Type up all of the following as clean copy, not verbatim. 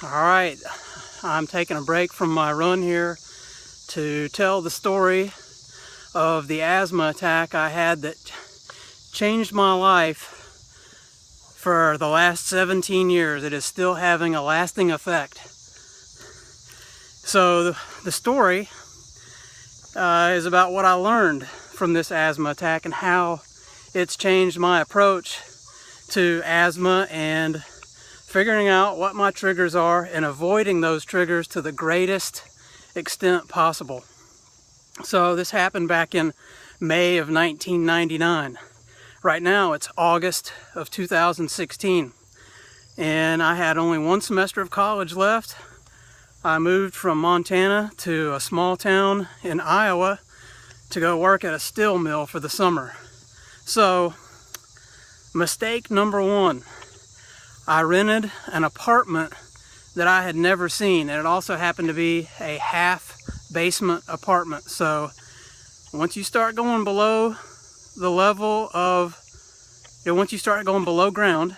Alright, I'm taking a break from my run here to tell the story of the asthma attack I had that changed my life for the last 17 years. It is still having a lasting effect. So the story is about what I learned from this asthma attack and how it's changed my approach to asthma and figuring out what my triggers are and avoiding those triggers to the greatest extent possible. So this happened back in May of 1999. Right now it's August of 2016 and I had only one semester of college left. I moved from Montana to a small town in Iowa to go work at a steel mill for the summer. So mistake number one, I rented an apartment that I had never seen, and it also happened to be a half basement apartment. So once you start going below the level of, once you start going below ground,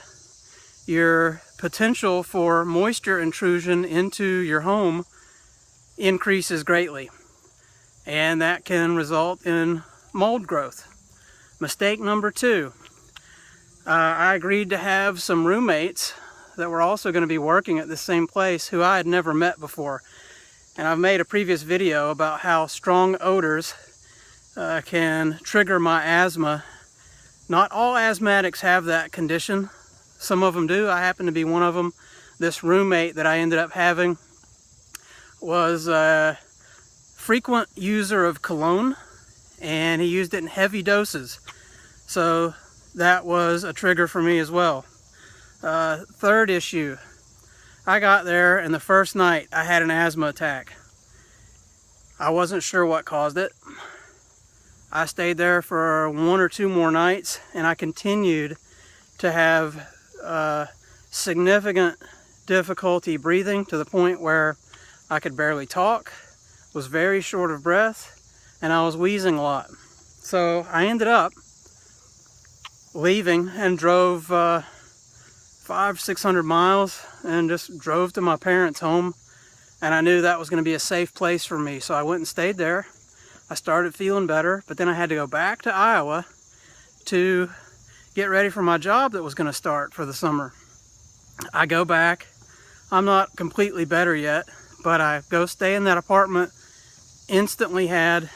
your potential for moisture intrusion into your home increases greatly, and that can result in mold growth. Mistake number two, I agreed to have some roommates that were also going to be working at the same place who I had never met before. And I've made a previous video about how strong odors can trigger my asthma. Not all asthmatics have that condition. Some of them do. I happen to be one of them. This roommate that I ended up having was a frequent user of cologne, and he used it in heavy doses. So that was a trigger for me as well. Third issue, I got there and the first night I had an asthma attack. I wasn't sure what caused it. I stayed there for one or two more nights and I continued to have significant difficulty breathing to the point where I could barely talk, was very short of breath, and I was wheezing a lot. So I ended up leaving and drove 500-600 miles and just drove to my parents' home, and I knew that was going to be a safe place for me, so I went and stayed there. I started feeling better, but then I had to go back to Iowa to get ready for my job that was going to start for the summer. I go back, I'm not completely better yet, but I go stay in that apartment, instantly had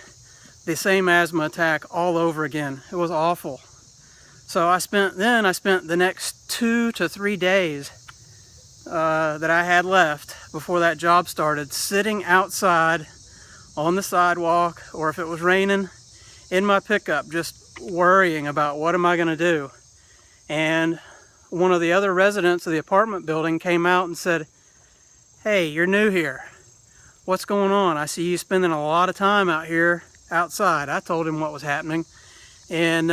the same asthma attack all over again. It was awful. So I spent the next 2 to 3 days that I had left before that job started sitting outside on the sidewalk, or if it was raining, in my pickup, just worrying about what am I going to do. And one of the other residents of the apartment building came out and said, "Hey, you're new here. What's going on? I see you spending a lot of time out here outside." I told him what was happening, and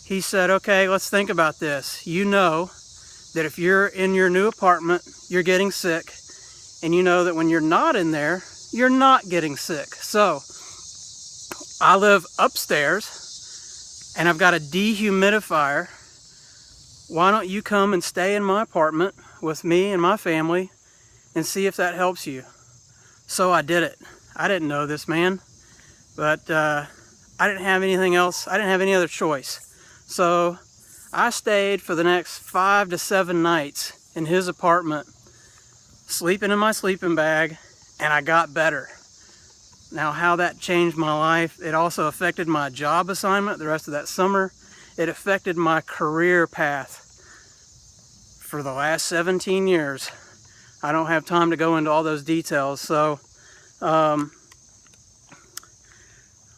he said, "Okay, let's think about this. You know that if you're in your new apartment, you're getting sick, and you know that when you're not in there, you're not getting sick. So I live upstairs and I've got a dehumidifier. Why don't you come and stay in my apartment with me and my family and see if that helps you?" So I did it. I didn't know this man, but I didn't have anything else. I didn't have any other choice. So I stayed for the next 5 to 7 nights in his apartment, sleeping in my sleeping bag, and I got better. Now, how that changed my life, it also affected my job assignment the rest of that summer. It affected my career path for the last 17 years. I don't have time to go into all those details. So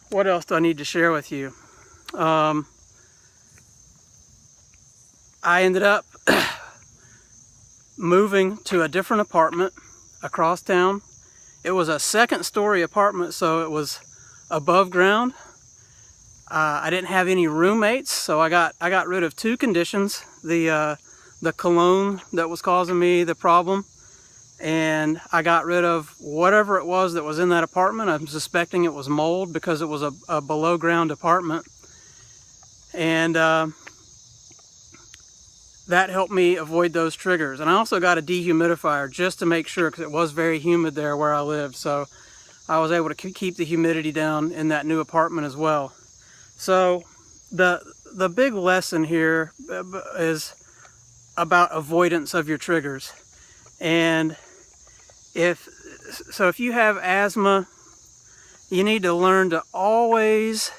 what else do I need to share with you? I ended up moving to a different apartment across town. It was a second-story apartment, so it was above ground. I didn't have any roommates, so I got rid of 2 conditions: the cologne that was causing me the problem, and I got rid of whatever it was that was in that apartment. I'm suspecting it was mold because it was a below-ground apartment. And that helped me avoid those triggers. And I also got a dehumidifier just to make sure, because it was very humid there where I lived. So I was able to keep the humidity down in that new apartment as well. So the big lesson here is about avoidance of your triggers. And if you have asthma, you need to learn to always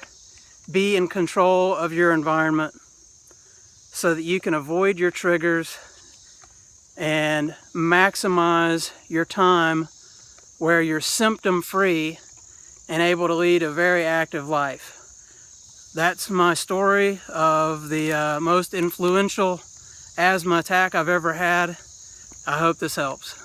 be in control of your environment so that you can avoid your triggers and maximize your time where you're symptom-free and able to lead a very active life. That's my story of the most influential asthma attack I've ever had. I hope this helps.